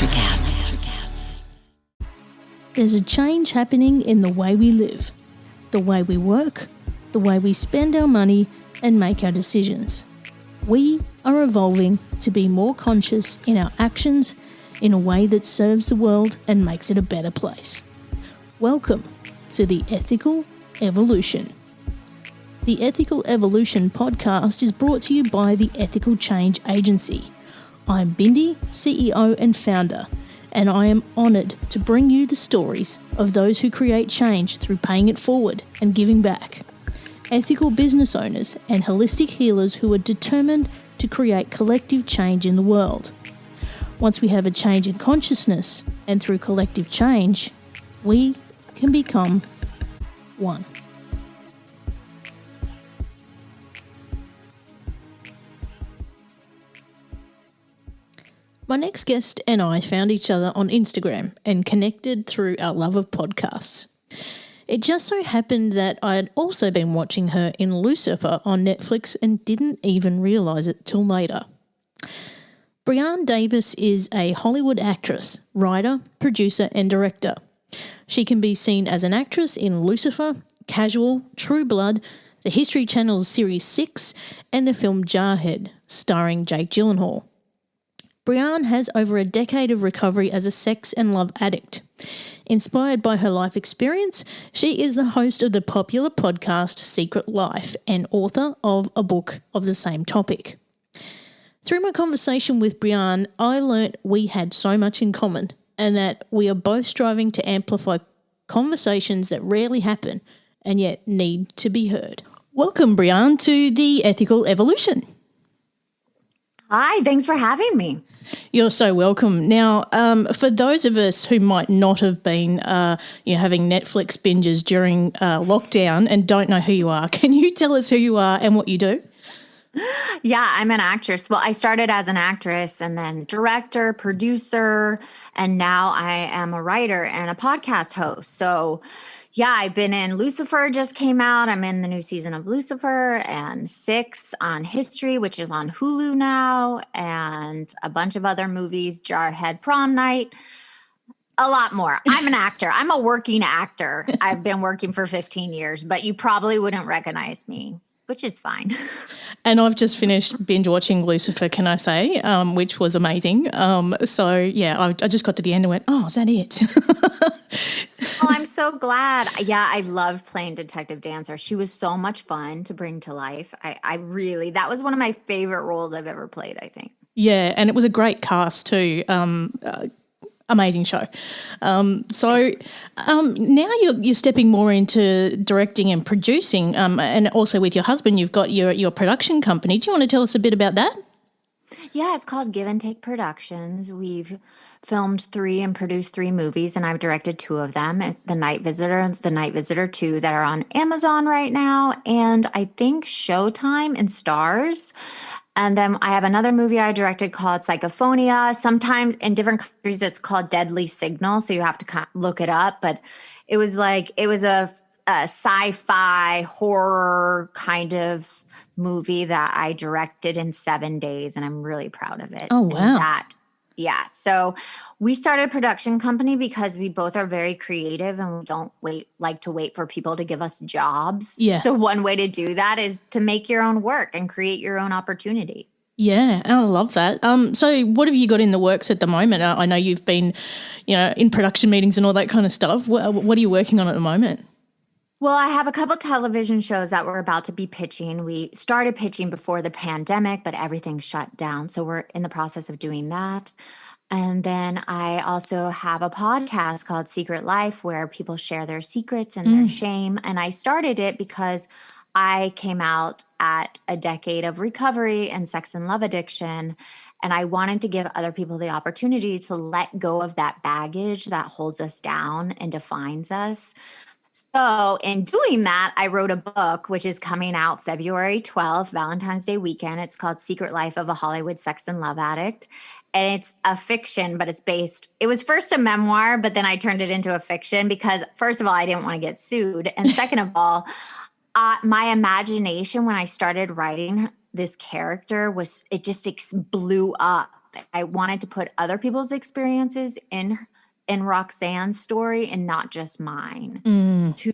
Electrocast. There's a change happening in the way we live, the way we work, the way we spend our money and make our decisions. We are evolving to be more conscious in our actions in a way that serves the world and makes it a better place. Welcome to the Ethical Evolution. The Ethical Evolution podcast is brought to you by the Ethical Change Agency. I'm Bindi, CEO and founder, and I am honoured to bring you the stories of those who create change through paying it forward and giving back. Ethical business owners and holistic healers who are determined to create collective change in the world. Once we have a change in consciousness, and through collective change, we can become one. My next guest and I found each other on Instagram and connected through our love of podcasts. It just so happened that I had also been watching her in Lucifer on Netflix and didn't even realise it till later. Brianne Davis is a Hollywood actress, writer, producer and director. She can be seen as an actress in Lucifer, Casual, True Blood, the History Channel's Series 6 and the film Jarhead, starring Jake Gyllenhaal. Brianne has over a decade of recovery as a sex and love addict. Inspired by her life experience, she is the host of the popular podcast Secret Life and author of a book of the same topic. Through my conversation with Brianne, I learnt we had so much in common and that we are both striving to amplify conversations that rarely happen and yet need to be heard. Welcome, Brianne, to the Ethical Evolution. Hi, thanks for having me. You're so welcome. Now, for those of us who might not have been having Netflix binges during lockdown and don't know who you are, can you tell us who you are and what you do? Yeah, I'm an actress. Well, I started as an actress and then director, producer, and now I am a writer and a podcast host. So yeah, I've been in Lucifer, just came out. I'm in the new season of Lucifer and 6 on History, which is on Hulu now, and a bunch of other movies, Jarhead Prom Night, a lot more. I'm an actor. I'm a working actor. I've been working for 15 years, but you probably wouldn't recognize me, which is fine. And I've just finished binge watching Lucifer, can I say, which was amazing. I just got to the end and went, oh, is that it? Oh, I'm so glad. Yeah, I loved playing Detective Dancer. She was so much fun to bring to life. That was one of my favorite roles I've ever played, I think. Yeah, and it was a great cast too. Amazing show. Now you're stepping more into directing and producing, and also with your husband, you've got your production company. Do you want to tell us a bit about that? Yeah, it's called Give and Take Productions. We've filmed 3 and produced 3 movies, and I've directed 2 of them, The Night Visitor and The Night Visitor 2, that are on Amazon right now, and I think Showtime and Stars. And then I have another movie I directed called Psychophonia. Sometimes in different countries it's called Deadly Signal, so you have to look it up. But it was a sci-fi horror kind of movie that I directed in 7 days, and I'm really proud of it. Oh, wow. Yeah. So we started a production company because we both are very creative and we don't like to wait for people to give us jobs. Yeah. So one way to do that is to make your own work and create your own opportunity. Yeah, I love that. So what have you got in the works at the moment? I know you've been, in production meetings and all that kind of stuff. What are you working on at the moment? Well, I have a couple television shows that we're about to be pitching. We started pitching before the pandemic, but everything shut down. So we're in the process of doing that. And then I also have a podcast called Secret Life where people share their secrets and their shame. And I started it because I came out at a decade of recovery and sex and love addiction. And I wanted to give other people the opportunity to let go of that baggage that holds us down and defines us. So in doing that, I wrote a book, which is coming out February 12th, Valentine's Day weekend. It's called Secret Life of a Hollywood Sex and Love Addict. And it's a fiction, but it was first a memoir, but then I turned it into a fiction because, first of all, I didn't want to get sued. And second of all, my imagination when I started writing this character blew up. I wanted to put other people's experiences in Roxanne's story and not just mine. To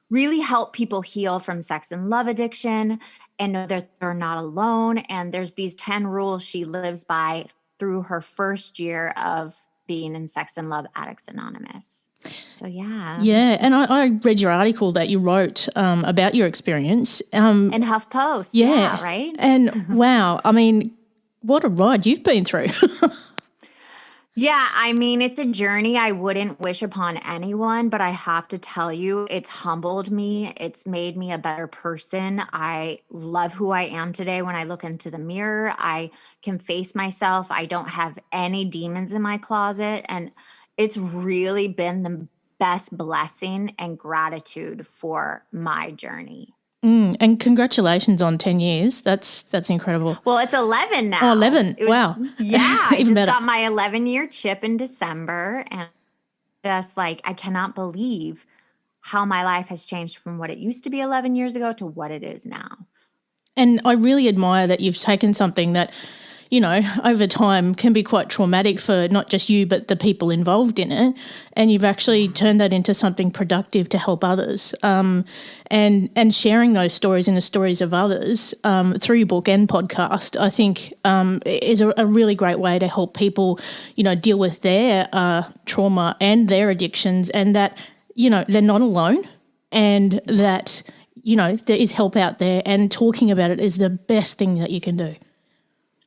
really help people heal from sex and love addiction and know that they're not alone. And there's these 10 rules she lives by through her first year of being in Sex and Love Addicts Anonymous. So, yeah. Yeah, and I read your article that you wrote about your experience. In HuffPost, yeah, right? And wow, I mean, what a ride you've been through. Yeah, I mean, it's a journey I wouldn't wish upon anyone, but I have to tell you, it's humbled me. It's made me a better person. I love who I am today when I look into the mirror. I can face myself. I don't have any demons in my closet. And it's really been the best blessing and gratitude for my journey. And congratulations on 10 years. That's incredible. Well, it's 11 now. Oh, 11. Wow. Yeah, I Even just better. got my 11-year chip in December, and just like, I cannot believe how my life has changed from what it used to be 11 years ago to what it is now. And I really admire that you've taken something that, you know, over time can be quite traumatic for not just you but the people involved in it, and you've actually turned that into something productive to help others. And sharing those stories and the stories of others through your book and podcast, I think is a really great way to help people, you know, deal with their trauma and their addictions, and that, you know, they're not alone, and that, you know, there is help out there, and talking about it is the best thing that you can do.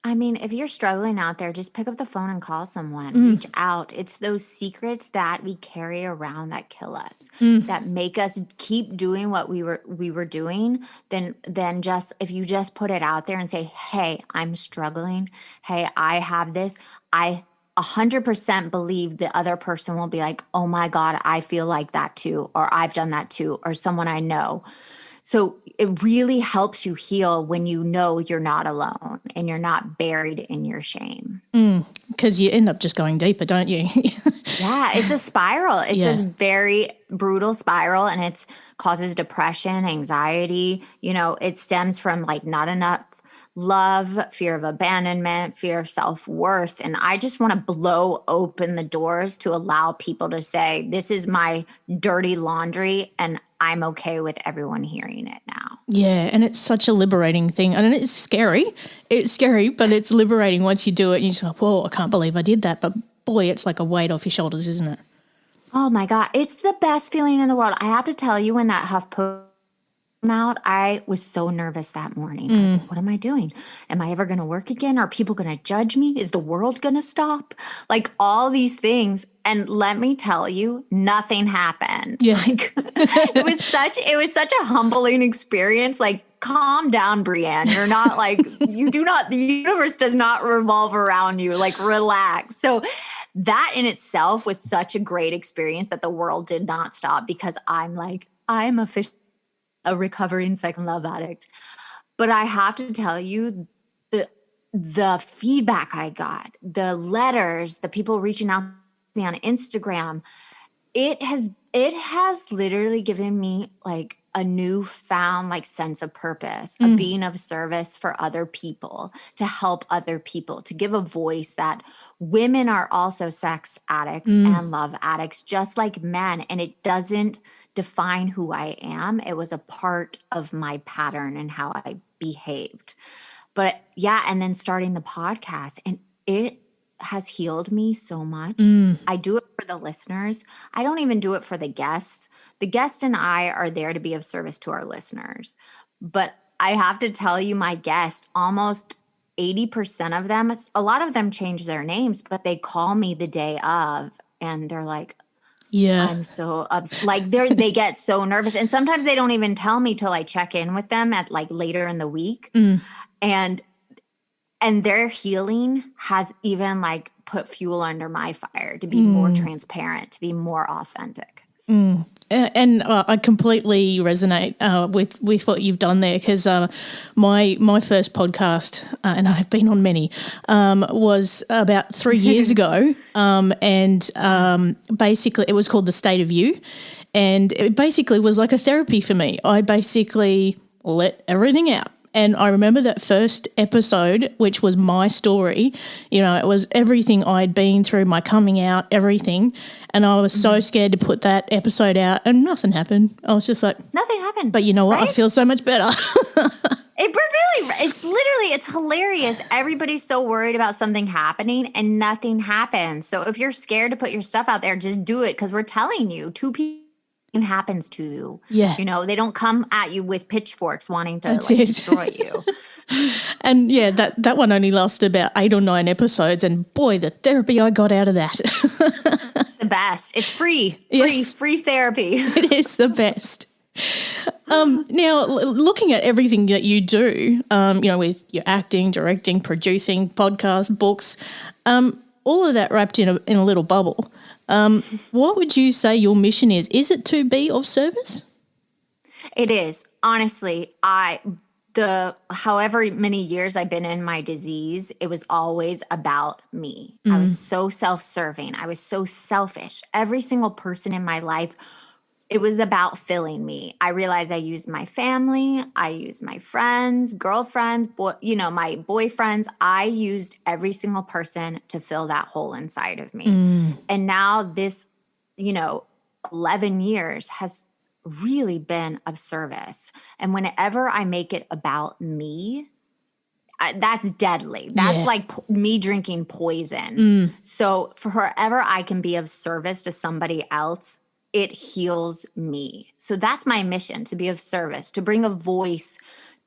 I mean, if you're struggling out there, just pick up the phone and call someone. Reach out. It's those secrets that we carry around that kill us, that make us keep doing what we were doing. Then just, if you just put it out there and say, "Hey, I'm struggling. Hey, I have this." I 100% believe the other person will be like, "Oh my God, I feel like that too," or "I've done that too," or someone I know. So it really helps you heal when you know you're not alone and you're not buried in your shame. Because you end up just going deeper, don't you? Yeah, it's a spiral. It's this very brutal spiral, and it causes depression, anxiety. You know, it stems from like not enough love, fear of abandonment, fear of self-worth. And I just want to blow open the doors to allow people to say, this is my dirty laundry, and I'm okay with everyone hearing it now. Yeah, and it's such a liberating thing. And it's scary. It's scary, but it's liberating once you do it. And you're just like, whoa, I can't believe I did that. But boy, it's like a weight off your shoulders, isn't it? Oh my God. It's the best feeling in the world. I have to tell you, when that HuffPost came out, I was so nervous that morning. I was like, what am I doing? Am I ever going to work again? Are people going to judge me? Is the world going to stop? Like all these things. And let me tell you, nothing happened. Yeah. Like it was such a humbling experience. Like, calm down, Brianne. You're not like, the universe does not revolve around you. Like, relax. So that in itself was such a great experience that the world did not stop, because I'm officially a recovering second love addict. But I have to tell you, the feedback I got, the letters, the people reaching out to me on Instagram, it has literally given me like a newfound like sense of purpose, of being of service for other people, to help other people, to give a voice that women are also sex addicts and love addicts just like men, and it doesn't define who I am. It was a part of my pattern and how I behaved. But yeah, and then starting the podcast, and it has healed me so much. I do it for the listeners. I don't even do it for the guests. The guest and I are there to be of service to our listeners. But I have to tell you, my guests, almost 80% of them, a lot of them change their names, but they call me the day of, and they're like, yeah, I'm so like they get so nervous. And sometimes they don't even tell me till I check in with them at like later in the week. And their healing has even like put fuel under my fire to be more transparent, to be more authentic. And I completely resonate with what you've done there, because my first podcast, and I've been on many, was about 3 years ago, and basically it was called The State of You, and it basically was like a therapy for me. I basically let everything out. And I remember that first episode, which was my story. You know, it was everything I'd been through, my coming out, everything. And I was so scared to put that episode out, and nothing happened. I was just like, nothing happened. But you know what? Right? I feel so much better. It's hilarious. Everybody's so worried about something happening and nothing happens. So if you're scared to put your stuff out there, just do it, because we're telling you, two people happens to you. Yeah. You know, they don't come at you with pitchforks wanting to destroy you. And yeah, that one only lasted about 8 or 9 episodes, and boy, the therapy I got out of that. The best. It's free. Yes. Free therapy. It is the best. Now, looking at everything that you do, you know, with your acting, directing, producing, podcasts, books, all of that wrapped in a little bubble. What would you say your mission is? Is it to be of service? It is. Honestly, however many years I've been in my disease, it was always about me. I was so self-serving. I was so selfish. Every single person in my life, it was about filling me. I realized I used my family. I used my friends, girlfriends, my boyfriends. I used every single person to fill that hole inside of me. And now this, 11 years has really been of service. And whenever I make it about me, that's deadly. That's like me drinking poison. So forever I can be of service to somebody else, it heals me. So that's my mission, to be of service, to bring a voice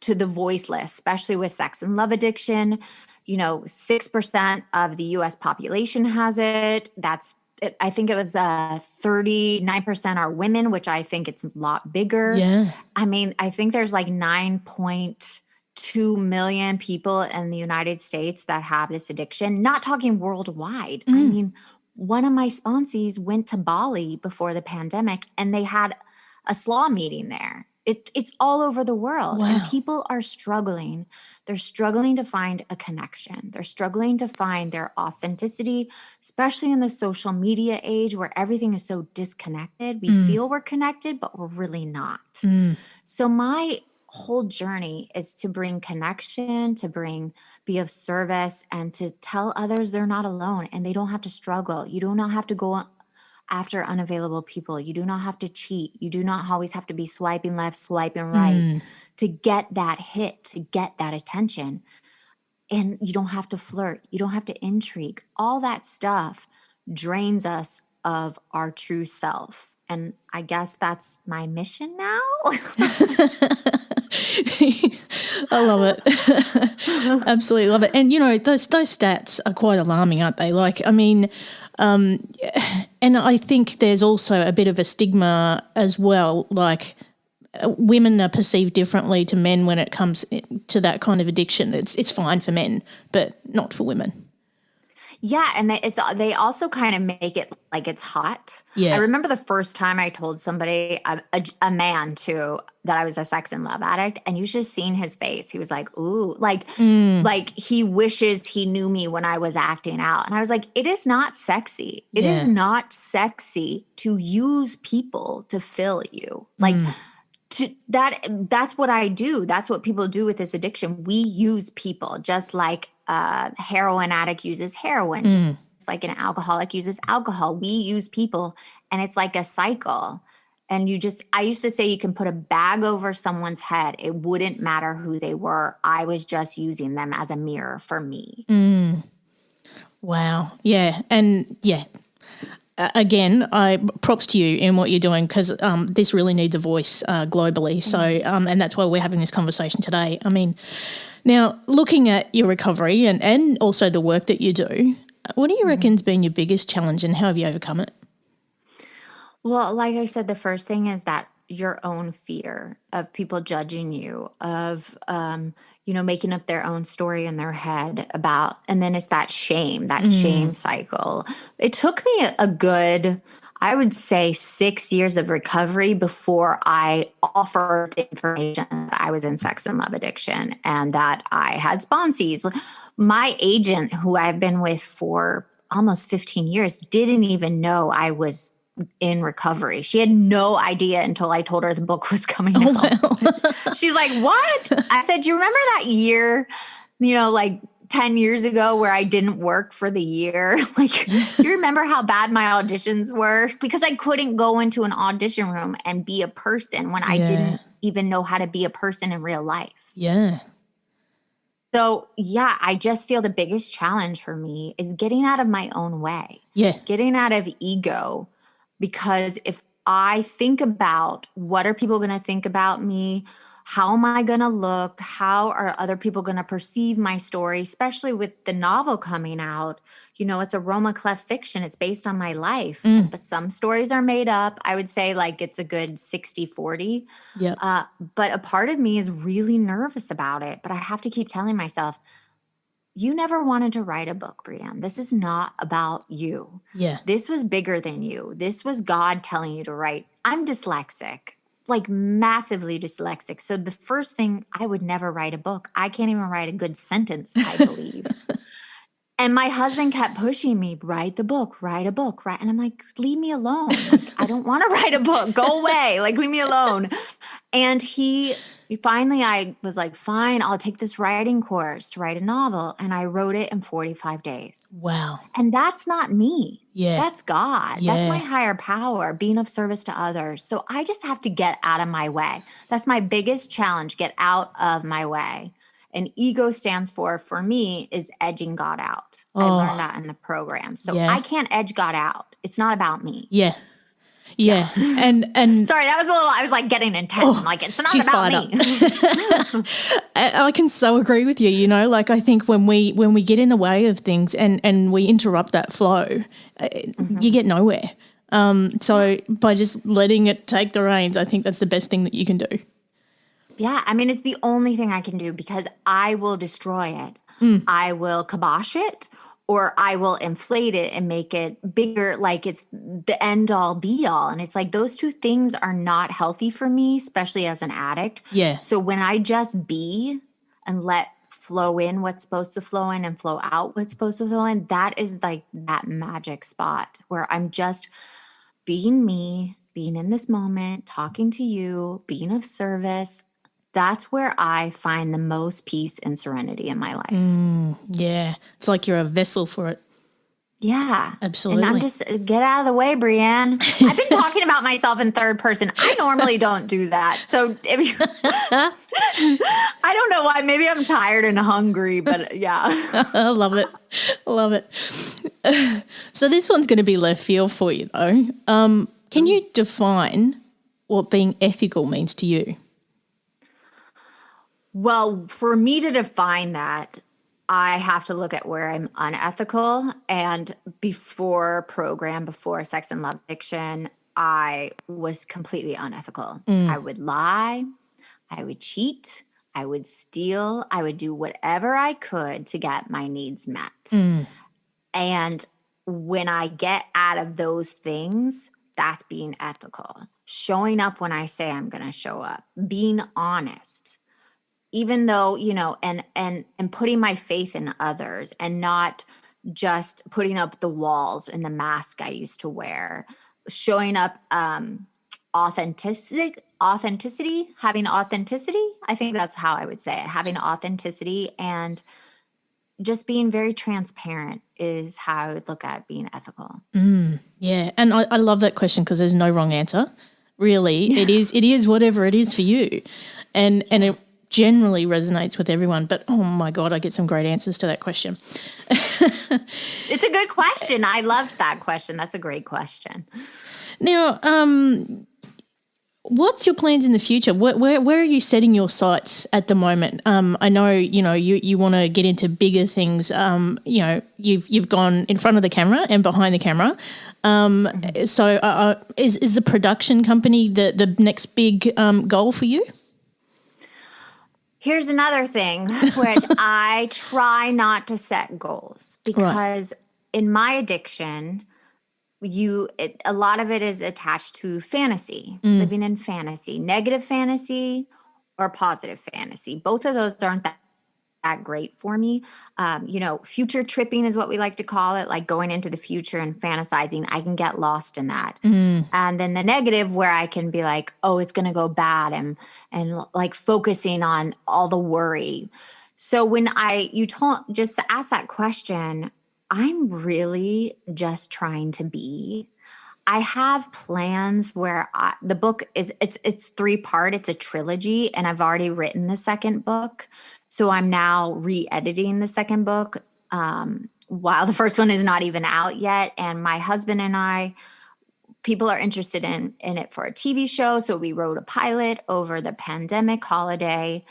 to the voiceless, especially with sex and love addiction. 6% of the US population has it. I think it was 39% are women, which I think it's a lot bigger. Yeah. I mean, I think there's like 9.2 million people in the United States that have this addiction, not talking worldwide. I mean, one of my sponsees went to Bali before the pandemic, and they had a slaw meeting there. It's all over the world. Wow. And people are struggling. They're struggling to find a connection. They're struggling to find their authenticity, especially in the social media age where everything is so disconnected. We feel we're connected, but we're really not. So my whole journey is to bring connection, be of service, and to tell others they're not alone and they don't have to struggle. You do not have to go after unavailable people. You do not have to cheat. You do not always have to be swiping left, swiping right to get that hit, to get that attention. And you don't have to flirt. You don't have to intrigue. All that stuff drains us of our true self. And I guess that's my mission now. I love it. Absolutely love it. And, those stats are quite alarming, aren't they? Like, I mean, and I think there's also a bit of a stigma as well. Like, women are perceived differently to men when it comes to that kind of addiction. It's fine for men, but not for women. Yeah, and they also kind of make it like it's hot. Yeah. I remember the first time I told somebody, a man too, that I was a sex and love addict, and you should have seen his face. He was like, ooh, like he wishes he knew me when I was acting out. And I was like, it is not sexy. It is not sexy to use people to fill you. Like that's what I do. That's what people do with this addiction. We use people, just like heroin addict uses heroin, just like an alcoholic uses alcohol. We use people, and it's like a cycle. And I used to say you can put a bag over someone's head. It wouldn't matter who they were. I was just using them as a mirror for me. Wow. Yeah. And yeah, again, props to you in what you're doing, because this really needs a voice globally. So, and that's why we're having this conversation today. I mean, now looking at your recovery and also the work that you do, what do you reckon's been your biggest challenge, and how have you overcome it? Well, like I said, the first thing is that your own fear of people judging you, of, making up their own story in their head about, and then it's that shame cycle. It took me a good, I would say 6 years of recovery before I offered the information that I was in sex and love addiction and that I had sponsees. My agent, who I've been with for almost 15 years, didn't even know I was in recovery. She had no idea until I told her the book was coming out. Wow. She's like, what? I said, do you remember that year, like 10 years ago where I didn't work for the year? Like, do you remember how bad my auditions were? Because I couldn't go into an audition room and be a person when I didn't even know how to be a person in real life. Yeah. So, yeah, I just feel the biggest challenge for me is getting out of my own way. Yeah. Getting out of ego. Because if I think about what are people going to think about me, how am I going to look, how are other people going to perceive my story, especially with the novel coming out. It's a Roma Clef fiction. It's based on my life, but some stories are made up. I would say like it's a good 60-40. Yep. But a part of me is really nervous about it. But I have to keep telling myself, you never wanted to write a book, Brianne. This is not about you. Yeah. This was bigger than you. This was God telling you to write. I'm dyslexic, like massively dyslexic. So the first thing, I would never write a book. I can't even write a good sentence, I believe. And my husband kept pushing me, write the book, write a book, write. And I'm like, leave me alone. Like, I don't want to write a book. Go away. Like, leave me alone. And finally, I was like, fine, I'll take this writing course to write a novel. And I wrote it in 45 days. Wow. And that's not me. Yeah. That's God. Yeah. That's my higher power, being of service to others. So I just have to get out of my way. That's my biggest challenge, get out of my way. And ego stands for me, is edging God out. I learned that in the program. So I can't edge God out. It's not about me. Yeah. Yeah. And sorry, that was I was like getting intense. I'm like, it's not about me. I can so agree with you, like I think when we get in the way of things and we interrupt that flow, you get nowhere. So by just letting it take the reins, I think that's the best thing that you can do. Yeah, I mean, it's the only thing I can do because I will destroy it. I will kibosh it, or I will inflate it and make it bigger, like it's the end all be all. And it's like those two things are not healthy for me, especially as an addict. Yeah. So when I just be and let flow in what's supposed to flow in and flow out what's supposed to flow in, that is like that magic spot where I'm just being me, being in this moment, talking to you, being of service. That's where I find the most peace and serenity in my life. Yeah. It's like you're a vessel for it. Yeah. Absolutely. And I'm just, get out of the way, Brianne. I've been talking about myself in third person. I normally don't do that. So if you, I don't know why. Maybe I'm tired and hungry, but yeah. I love it. Love it. So this one's going to be left field for you though. Can you define what being ethical means to you? Well, for me to define that, I have to look at where I'm unethical. And before Sex and Love Fiction, I was completely unethical. I would lie, I would cheat, I would steal, I would do whatever I could to get my needs met. And when I get out of those things, that's being ethical. Showing up when I say I'm going to show up, being honest. Even though, and putting my faith in others and not just putting up the walls and the mask I used to wear, showing up authenticity, having authenticity. I think that's how I would say it. Having authenticity and just being very transparent is how I would look at being ethical. Yeah. And I love that question because there's no wrong answer. Really, it is whatever it is for you. And it generally resonates with everyone, but oh my God, I get some great answers to that question. It's a good question. I loved that question. That's a great question. Now, what's your plans in the future? Where are you setting your sights at the moment? I know, you want to get into bigger things. You've gone in front of the camera and behind the camera. So is the production company the next big goal for you? Here's another thing, which I try not to set goals because in my addiction, a lot of it is attached to fantasy, living in fantasy, negative fantasy or positive fantasy. Both of those aren't that that great for me. Future tripping is what we like to call it, like going into the future and fantasizing. I can get lost in that. And then the negative where I can be like, oh, it's going to go bad and like focusing on all the worry. So when you just to ask that question, I'm really just trying to be. I have plans where the book it's 3-part. It's a trilogy, and I've already written the second book. So I'm now re-editing the second book while the first one is not even out yet. And my husband and I, people are interested in it for a TV show. So we wrote a pilot over the pandemic holiday.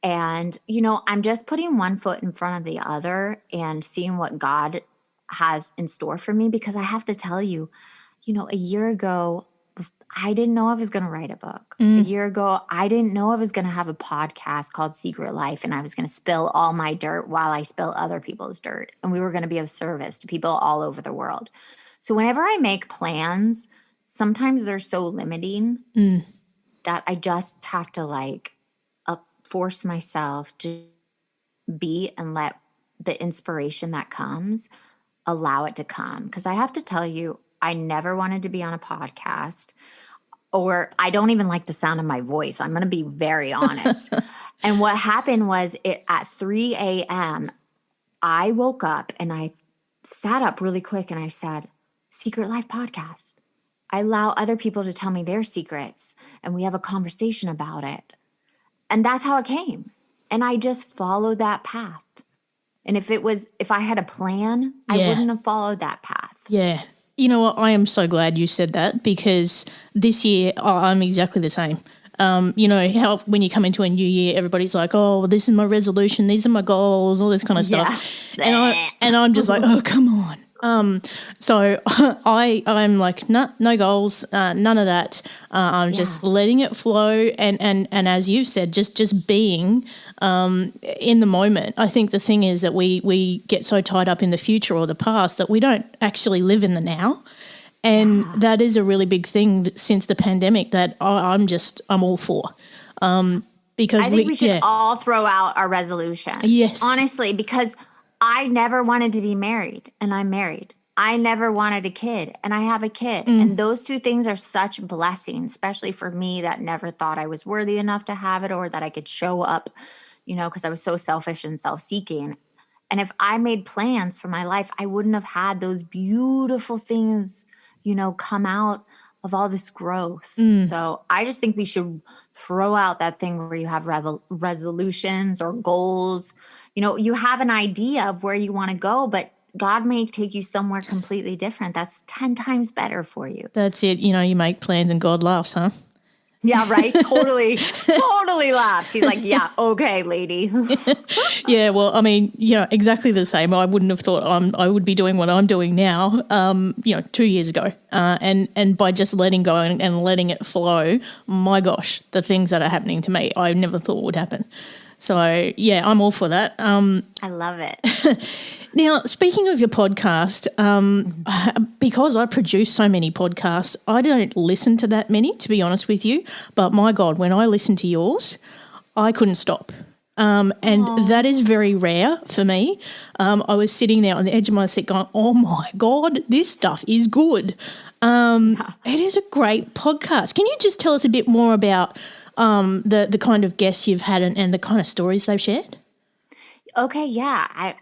And, I'm just putting one foot in front of the other and seeing what God has in store for me, because I have to tell you, a year ago, I didn't know I was going to write a book. A year ago, I didn't know I was going to have a podcast called Secret Life, and I was going to spill all my dirt while I spill other people's dirt. And we were going to be of service to people all over the world. So whenever I make plans, sometimes they're so limiting that I just have to force myself to be and let the inspiration that comes, allow it to come. Because I have to tell you, I never wanted to be on a podcast, or I don't even like the sound of my voice. I'm going to be very honest. And what happened was at 3 a.m., I woke up and I sat up really quick and I said, Secret Life Podcast. I allow other people to tell me their secrets and we have a conversation about it. And that's how it came. And I just followed that path. And if I had a plan, I wouldn't have followed that path. Yeah. You know what? I am so glad you said that, because this year I'm exactly the same. How when you come into a new year, everybody's like, oh, well, this is my resolution, these are my goals, all this kind of stuff. And I'm just like, oh, come on. So I'm like, no goals, none of that. I'm just letting it flow. And as you've said, just being, in the moment. I think the thing is that we get so tied up in the future or the past that we don't actually live in the now. And that is a really big thing since the pandemic that I'm all for. Because I think we should all throw out our resolution. Yes. Honestly, because I never wanted to be married, and I'm married. I never wanted a kid, and I have a kid. And those two things are such blessings, especially for me that never thought I was worthy enough to have it, or that I could show up, because I was so selfish and self-seeking. And if I made plans for my life, I wouldn't have had those beautiful things, come out of all this growth. So I just think we should throw out that thing where you have resolutions or goals. You have an idea of where you want to go, but God may take you somewhere completely different. That's 10 times better for you. That's it. You make plans and God laughs, huh? Yeah, right. Totally laughs. He's like, yeah, okay, lady. Yeah, well, I mean, exactly the same. I wouldn't have thought I would be doing what I'm doing now, 2 years ago. And by just letting go and letting it flow, my gosh, the things that are happening to me, I never thought would happen. So, yeah, I'm all for that. I love it. Now, speaking of your podcast, because I produce so many podcasts, I don't listen to that many, to be honest with you. But my God, when I listen to yours, I couldn't stop. And that is very rare for me. I was sitting there on the edge of my seat going, oh, my God, this stuff is good. It is a great podcast. Can you just tell us a bit more about the kind of guests you've had and the kind of stories they've shared? Okay, yeah.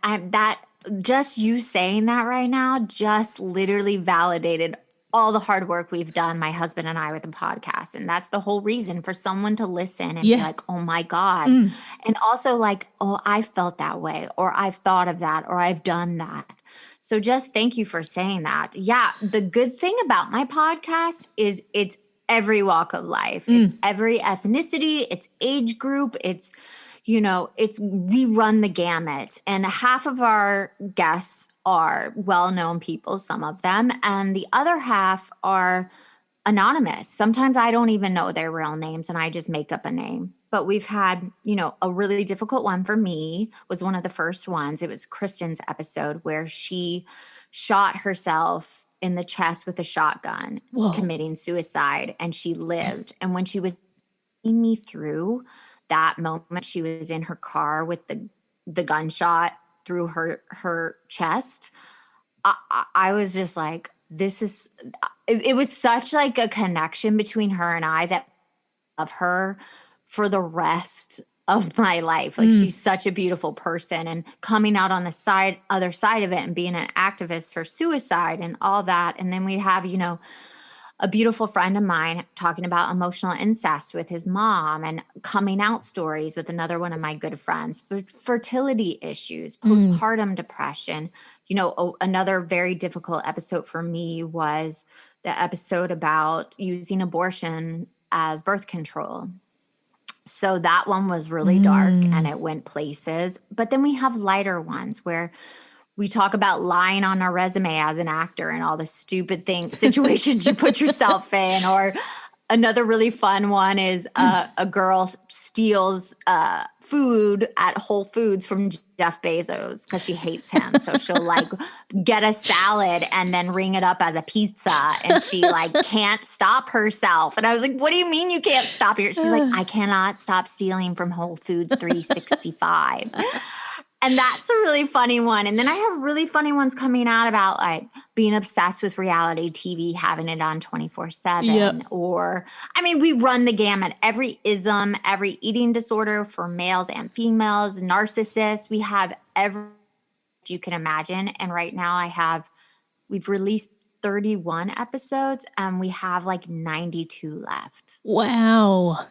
Just you saying that right now just literally validated all the hard work we've done, my husband and I, with the podcast. And that's the whole reason for someone to listen and be like, oh my God. And also like, oh, I felt that way, or I've thought of that, or I've done that. So just thank you for saying that. Yeah. The good thing about my podcast is it's every walk of life. It's every ethnicity, it's age group, we run the gamut, and half of our guests are well-known people, some of them, and the other half are anonymous. Sometimes I don't even know their real names and I just make up a name. But we've had, a really difficult one for me was one of the first ones. It was Kristen's episode where she shot herself in the chest with a shotgun, committing suicide, and she lived. And when she was taking me through that moment, she was in her car with the the gunshot through her chest, I was just like, this is, it was such like a connection between her and I that of her for the rest of my life. Like she's such a beautiful person, and coming out on the other side of it and being an activist for suicide and all that. And then we have, a beautiful friend of mine talking about emotional incest with his mom, and coming out stories with another one of my good friends, fertility issues, postpartum depression. Another very difficult episode for me was the episode about using abortion as birth control. So that one was really dark and it went places. But then we have lighter ones where we talk about lying on our resume as an actor and all the stupid situations you put yourself in. Or another really fun one is a girl steals food at Whole Foods from Jeff Bezos because she hates him. So she'll like get a salad and then ring it up as a pizza, and she like can't stop herself. And I was like, what do you mean you can't stop her? She's like, I cannot stop stealing from Whole Foods 365. And that's a really funny one. And then I have really funny ones coming out about like being obsessed with reality TV, having it on 24/7. Yep. Or, we run the gamut. Every ism, every eating disorder for males and females, narcissists. We have every you can imagine. And right now we've released 31 episodes and we have like 92 left. Wow.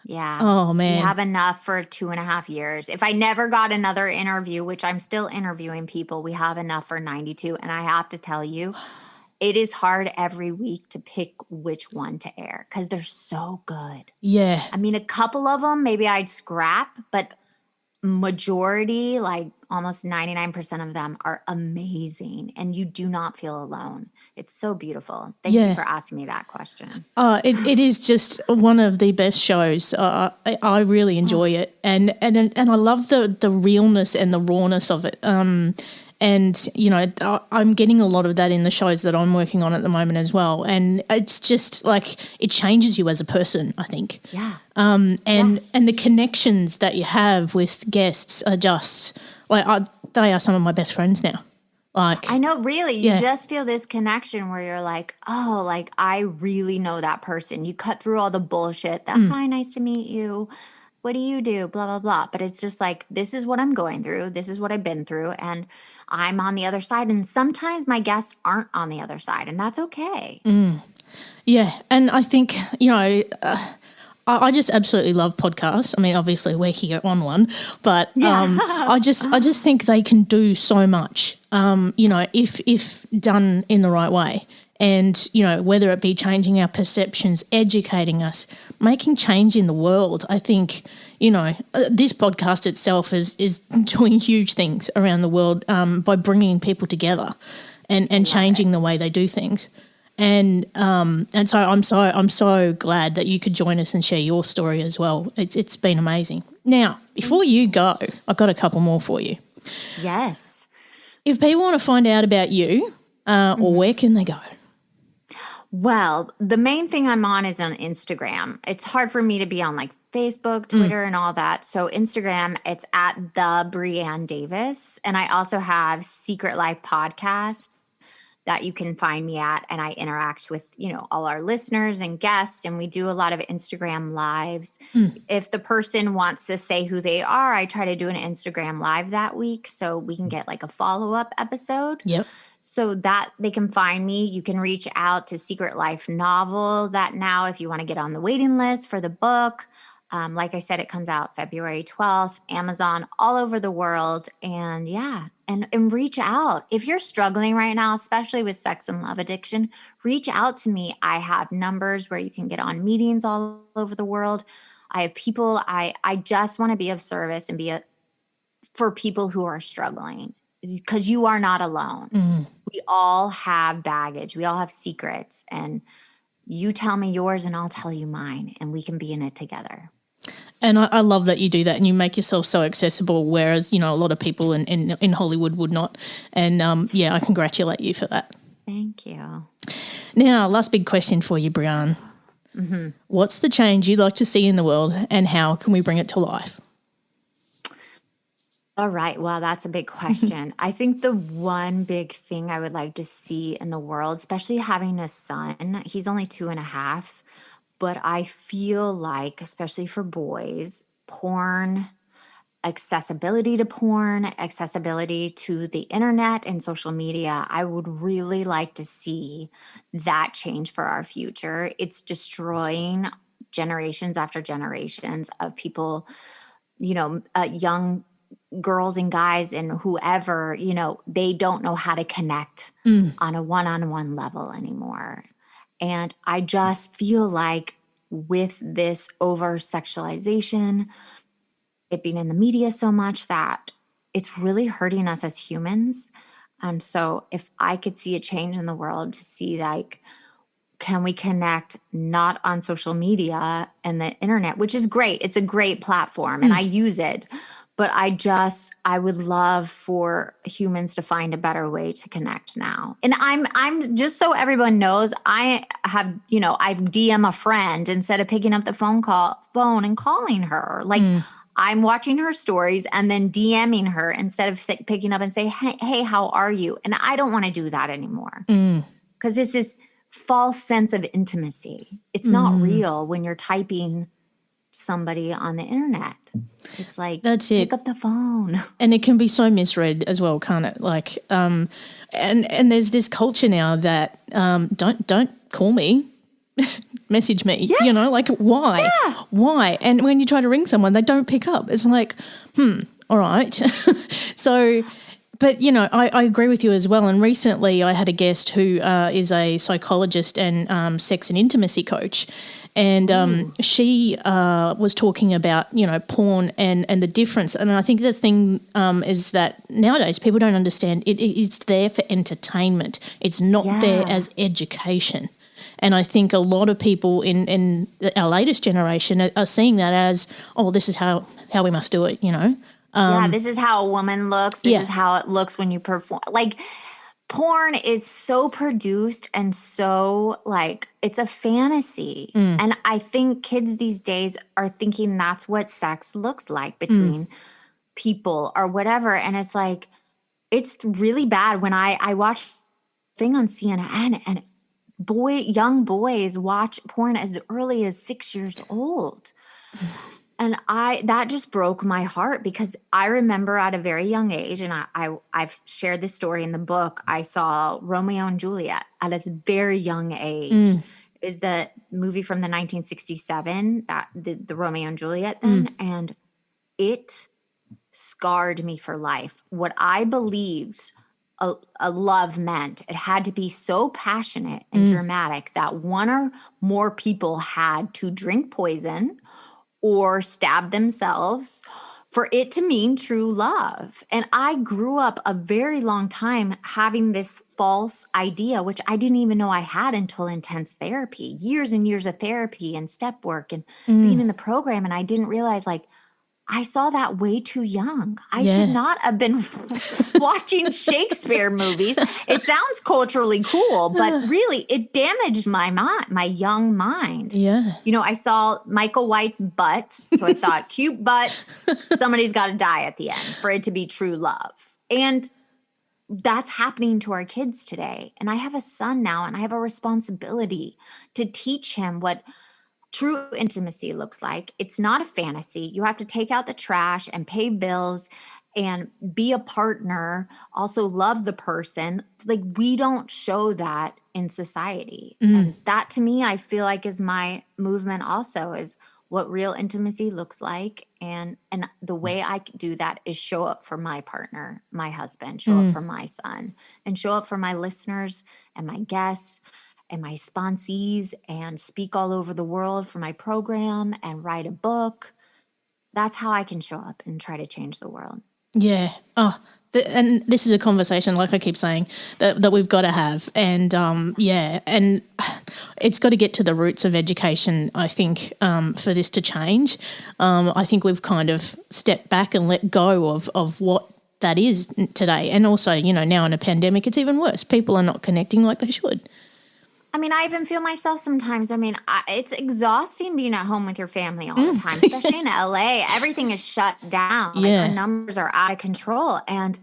Yeah. Oh, man. We have enough for 2.5 years. If I never got another interview, which I'm still interviewing people, we have enough for 92. And I have to tell you, it is hard every week to pick which one to air because they're so good. Yeah. A couple of them, maybe I'd scrap, but majority, like almost 99% of them are amazing. And you do not feel alone. It's so beautiful. Thank you for asking me that question. It is just one of the best shows. I really enjoy it, and I love the realness and the rawness of it. I'm getting a lot of that in the shows that I'm working on at the moment as well. And it's just like it changes you as a person, I think. Yeah. And the connections that you have with guests are just like they are some of my best friends now. Like I know, really, you just feel this connection where you're like, oh, like I really know that person. You cut through all the bullshit. Hi, nice to meet you. What do you do? Blah, blah, blah. But it's just like, this is what I'm going through. This is what I've been through. And I'm on the other side. And sometimes my guests aren't on the other side. And that's okay. Yeah. And I think, I just absolutely love podcasts. Obviously we're here on one, but I just think they can do so much, if done in the right way. And, whether it be changing our perceptions, educating us, making change in the world. I think, this podcast itself is doing huge things around the world by bringing people together and changing the way they do things. And so I'm so glad that you could join us and share your story as well. It's been amazing. Now, before you go, I've got a couple more for you. Yes. If people want to find out about you, or where can they go? Well, the main thing I'm on is on Instagram. It's hard for me to be on like Facebook, Twitter, and all that. So Instagram, it's at the Brianne Davis. And I also have Secret Life Podcast that you can find me at. And I interact with, all our listeners and guests. And we do a lot of Instagram lives. If the person wants to say who they are, I try to do an Instagram live that week so we can get like a follow-up episode. Yep. So that they can find me. You can reach out to Secret Life Novel that now if you want to get on the waiting list for the book. Like I said, it comes out February 12th, Amazon, all over the world. And and reach out. If you're struggling right now, especially with sex and love addiction, reach out to me. I have numbers where you can get on meetings all over the world. I have people, I just want to be of service and for people who are struggling because you are not alone. We all have baggage. We all have secrets. And you tell me yours and I'll tell you mine. And we can be in it together. And I love that you do that and you make yourself so accessible, whereas, a lot of people in Hollywood would not. And, I congratulate you for that. Thank you. Now, last big question for you, Brianne. What's the change you'd like to see in the world and how can we bring it to life? All right. Well, that's a big question. I think the one big thing I would like to see in the world, especially having a son, he's only 2.5, but I feel like, especially for boys, porn, accessibility to porn, accessibility to the internet and social media, I would really like to see that change for our future. It's destroying generations after generations of people, young girls and guys and whoever, they don't know how to connect on a one-on-one level anymore. And I just feel like with this over sexualization, it being in the media so much, that it's really hurting us as humans. So if I could see a change in the world to see, like, can we connect not on social media and the internet, which is great. It's a great platform and I use it. But I would love for humans to find a better way to connect now. And I'm just so everyone knows, I DM a friend instead of picking up the phone and calling her. Like, I'm watching her stories and then DMing her instead of picking up and say, hey, how are you? And I don't want to do that anymore because it's this false sense of intimacy. It's not real when you're typing somebody on the internet. It's like, that's it. Pick up the phone. And it can be so misread as well, can't it? Like, and there's this culture now that don't call me, message me. Yeah. Like, why? Yeah. Why? And when you try to ring someone, they don't pick up. It's like, all right. So, but, I agree with you as well. And recently I had a guest who is a psychologist and sex and intimacy coach. And she was talking about, porn and the difference. And I think the thing is that nowadays people don't understand it's there for entertainment. It's not there as education. And I think a lot of people in our latest generation are seeing that as, this is how we must do it, this is how a woman looks. This is how it looks when you perform. Like, porn is so produced and so, like, it's a fantasy. And I think kids these days are thinking that's what sex looks like between people or whatever. And it's like, it's really bad when I watch a thing on CNN and young boys watch porn as early as 6 years old. And that just broke my heart because I remember at a very young age, and I've shared this story in the book, I saw Romeo and Juliet at a very young age. It was the movie from the 1967, the Romeo and Juliet then, and it scarred me for life. What I believed a love meant, it had to be so passionate and dramatic that one or more people had to drink poison or stab themselves for it to mean true love. And I grew up a very long time having this false idea, which I didn't even know I had until intense therapy, years and years of therapy and step work and being in the program. And I didn't realize, like, I saw that way too young. I should not have been watching Shakespeare movies. It sounds culturally cool, but really it damaged my mind, my young mind. Yeah. I saw Michael White's butt, so I thought, cute butt, somebody's got to die at the end for it to be true love. And that's happening to our kids today. And I have a son now, and I have a responsibility to teach him what true intimacy looks like. It's not a fantasy. You have to take out the trash and pay bills and be a partner, also love the person. Like, we don't show that in society. And that, to me, I feel like is my movement also, is what real intimacy looks like. And the way I do that is show up for my partner, my husband, show up for my son, and show up for my listeners and my guests and my sponsees, and speak all over the world for my program and write a book. That's how I can show up and try to change the world. Yeah. And this is a conversation, like I keep saying, that we've got to have. And, and it's got to get to the roots of education, I think, for this to change. I think we've kind of stepped back and let go of what that is today. And also, now in a pandemic, it's even worse. People are not connecting like they should. I mean, I even feel myself sometimes. I mean, it's exhausting being at home with your family all the time, especially in LA. Everything is shut down. Like our numbers are out of control. And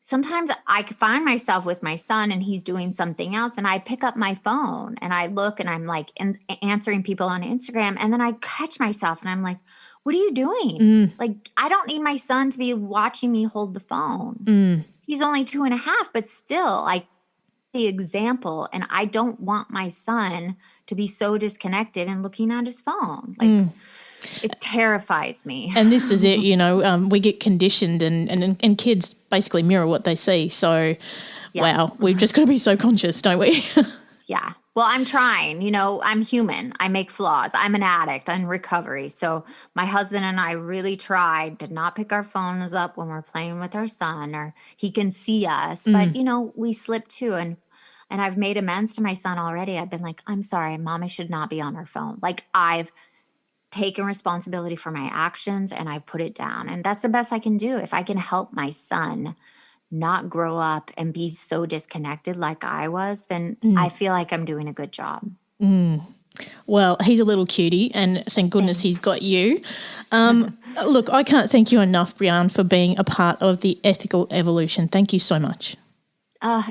sometimes I find myself with my son and he's doing something else. And I pick up my phone and I look and I'm like answering people on Instagram. And then I catch myself and I'm like, what are you doing? Like, I don't need my son to be watching me hold the phone. He's only 2.5, but still, like, the example. And I don't want my son to be so disconnected and looking at his phone. Like, it terrifies me. And this is it, we get conditioned and kids basically mirror what they see. So, wow, we've just got to be so conscious, don't we? Yeah. Well, I'm trying, I'm human. I make flaws. I'm an addict in recovery. So my husband and I really tried to not pick our phones up when we're playing with our son or he can see us. But, we slip too. And I've made amends to my son already. I've been like, I'm sorry, Mommy should not be on her phone. Like I've taken responsibility for my actions and I put it down. And that's the best I can do. If I can help my son not grow up and be so disconnected like I was, then I feel like I'm doing a good job. Well, he's a little cutie and thank goodness he's got you. Look, I can't thank you enough, Brianne, for being a part of the Ethical Evolution. Thank you so much.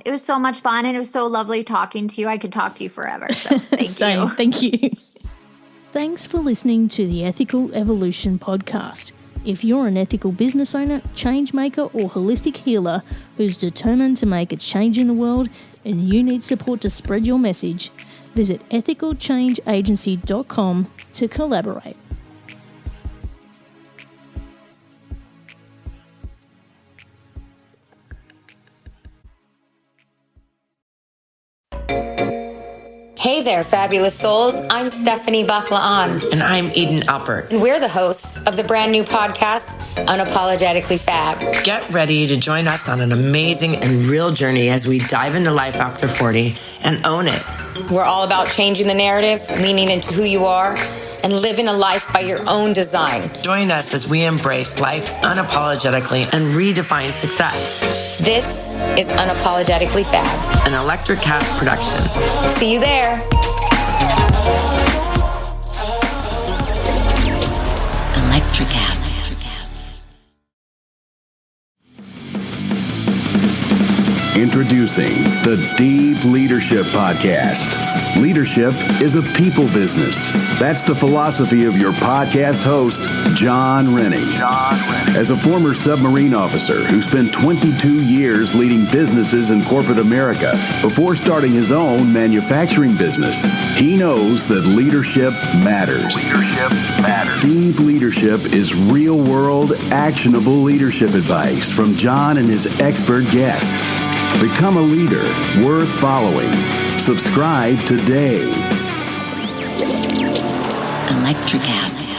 It was so much fun and it was so lovely talking to you. I could talk to you forever. So thank you. Thank you. Thanks for listening to the Ethical Evolution podcast. If you're an ethical business owner, change maker, or holistic healer who's determined to make a change in the world and you need support to spread your message, visit ethicalchangeagency.com to collaborate. Hey there, fabulous souls. I'm Stephanie Baklaan. And I'm Eden Alpert. And we're the hosts of the brand new podcast, Unapologetically Fab. Get ready to join us on an amazing and real journey as we dive into life after 40 and own it. We're all about changing the narrative, leaning into who you are, and living a life by your own design. Join us as we embrace life unapologetically and redefine success. This is Unapologetically Fab, an Electric Cast production. See you there. Electric Cast. Introducing the Deep Leadership Podcast. Leadership is a people business. That's the philosophy of your podcast host, John Rennie. As a former submarine officer who spent 22 years leading businesses in corporate America before starting his own manufacturing business, he knows that leadership matters. Deep Leadership is real-world, actionable leadership advice from John and his expert guests. Become a leader worth following. Subscribe today. Electric Cast.